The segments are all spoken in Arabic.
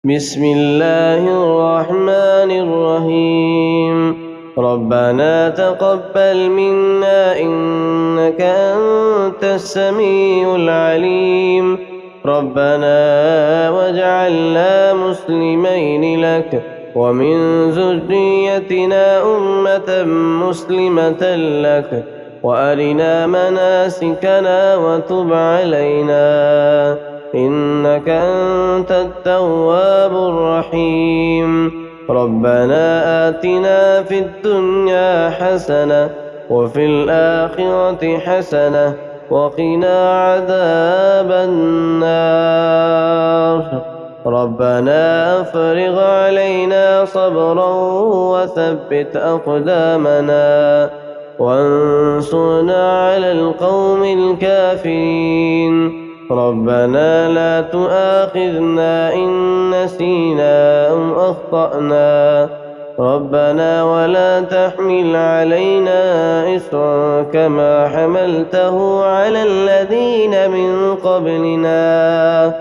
بسم الله الرحمن الرحيم. ربنا تقبل منا إنك أنت السميع العليم. ربنا واجعلنا مسلمين لك ومن ذريتنا أمة مسلمة لك وأرنا مناسكنا وتب علينا إنك أنت التواب الرحيم. ربنا آتنا في الدنيا حسنة وفي الآخرة حسنة وقنا عذاب النار. ربنا أفرغ علينا صبرا وثبت أقدامنا وانصرنا على القوم الكافرين. ربنا لا تؤاخذنا إن نسينا أو أخطأنا. ربنا ولا تحمل علينا إصرا كما حملته على الذين من قبلنا.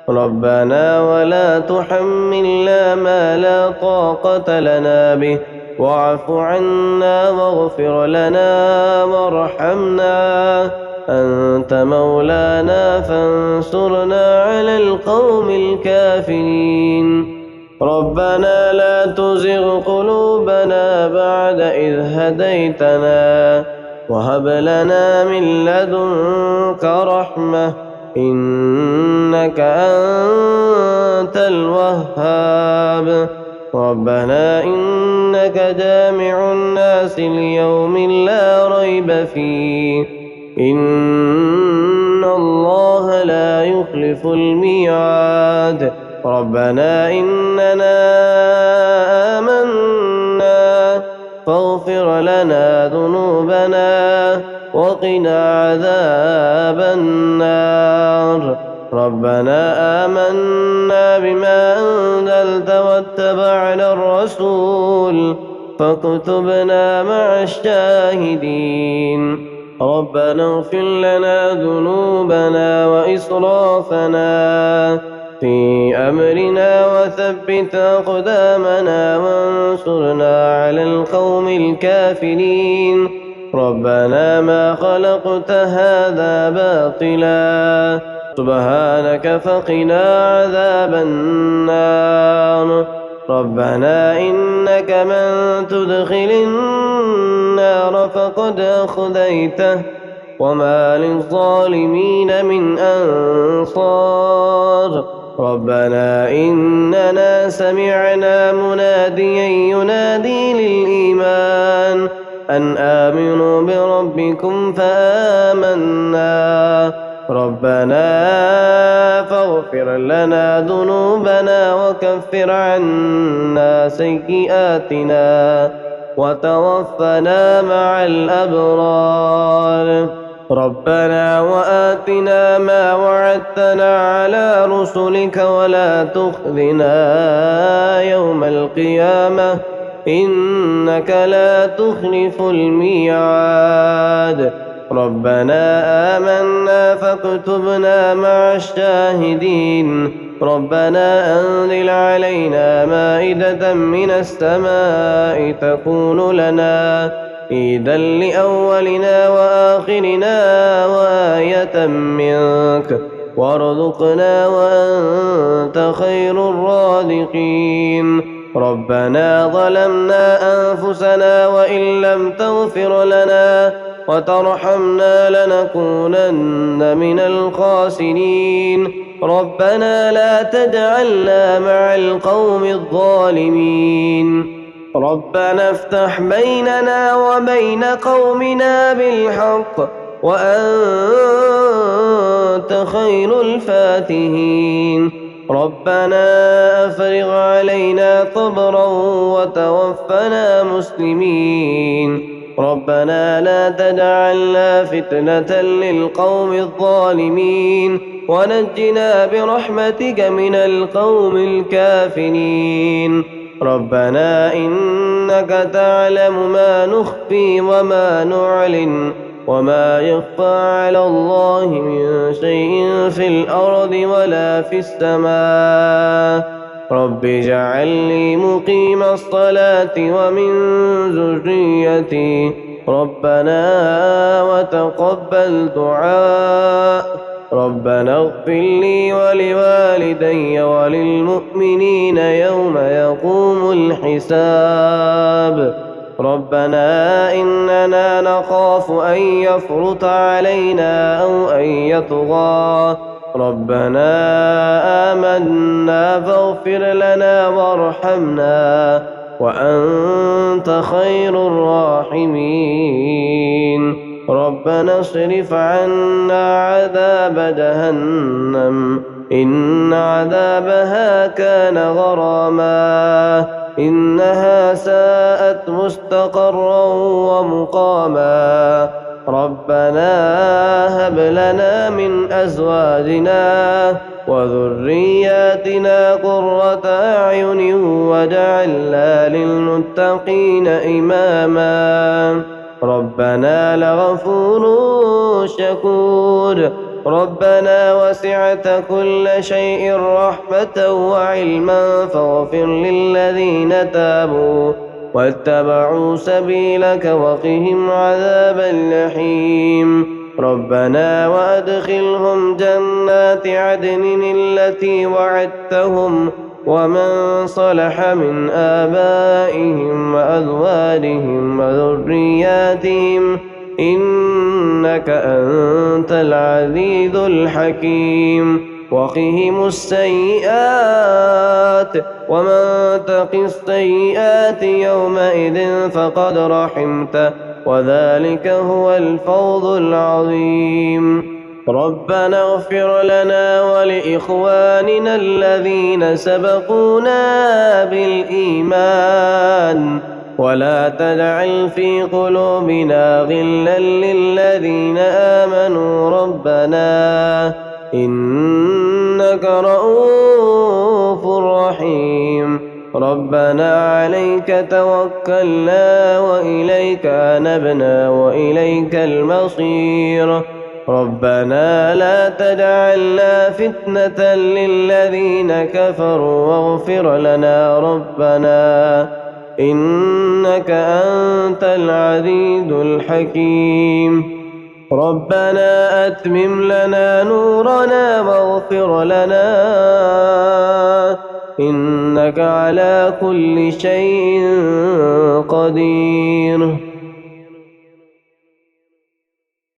ربنا ولا تحملنا ما لا طاقة لنا به واعف عنا واغفر لنا وارحمنا أنت مولانا فانصرنا على القوم الكافرين. ربنا لا تزغ قلوبنا بعد إذ هديتنا وهب لنا من لدنك رحمة إنك أنت الوهاب. ربنا إنك جامع الناس ليوم لا ريب فيه إن الله لا يخلف الميعاد. ربنا إننا آمنا فاغفر لنا ذنوبنا وقنا عذاب النار. ربنا آمنا بما أنزلت واتبعنا الرسول فاكتبنا مع الشاهدين. ربنا اغفر لنا ذنوبنا وإسرافنا في أمرنا وثبت أقدامنا وانصرنا على القوم الكافرين. ربنا ما خلقت هذا باطلا سبحانك فقنا عذاب النار. ربنا إنك من تدخل النار فقد أخذيته وما للظالمين من أنصار. ربنا إننا سمعنا مناديا ينادي للإيمان أن آمنوا بربكم فآمنا. ربنا فاغفر لنا ذنوبنا وكفر عنا سيئاتنا وتوفنا مع الأبرار. ربنا وآتنا ما وعدتنا على رسلك ولا تخزنا يوم القيامة إنك لا تخلف الميعاد. ربنا آمنا فاكتبنا مع الشاهدين. ربنا أنزل علينا مائدة من السماء تكون لنا عيدا لأولنا وآخرنا وآية منك وارزقنا وأنت خير الرازقين. ربنا ظلمنا أنفسنا وإن لم تغفر لنا وترحمنا لنكونن من الخاسرين. ربنا لا تجعلنا مع القوم الظالمين. ربنا افتح بيننا وبين قومنا بالحق وأنت خير الفاتحين. ربنا أفرغ علينا صبرا وتوفنا مسلمين. ربنا لا تجعلنا فتنة للقوم الظالمين ونجنا برحمتك من القوم الكافرين. ربنا إنك تعلم ما نخفي وما نعلن وما يخفى على الله من شيء في الأرض ولا في السماء رب اجعل لي مقيم الصلاة ومن ذريتي ربنا وتقبل دعاء ربنا اغفر لي ولوالدي وللمؤمنين يوم يقوم الحساب ربنا إننا نخاف أن يفرط علينا أو أن يطغى ربنا آمنا فاغفر لنا وارحمنا وأنت خير الراحمين ربنا اصرف عنا عذاب جهنم إن عذابها كان غراما إنها ساءت مستقرا ومقاما ربنا هب لنا من أزواجنا وذرياتنا قرة أعين واجعلنا للمتقين إماما ربنا لغفور شكور ربنا وسعت كل شيء رحمة وعلما فاغفر للذين تابوا واتبعوا سبيلك وقهم عذاب الجحيم ربنا وأدخلهم جنات عدن التي وعدتهم ومن صلح من آبائهم وأزواجهم وذرياتهم إنك أنت العزيز الحكيم وقهم السيئات ومن تق السيئات يومئذ فقد رحمته وذلك هو الفوز العظيم ربنا اغفر لنا ولإخواننا الذين سبقونا بالإيمان ولا تجعل في قلوبنا غلا للذين آمنوا ربنا إنك رؤوف رحيم ربنا عليك توكلنا وإليك أنبنا وإليك المصير ربنا لا تجعلنا فتنة للذين كفروا واغفر لنا ربنا إنك أنت العزيز الحكيم ربنا أتمم لنا نورنا واغفر لنا إنك على كل شيء قدير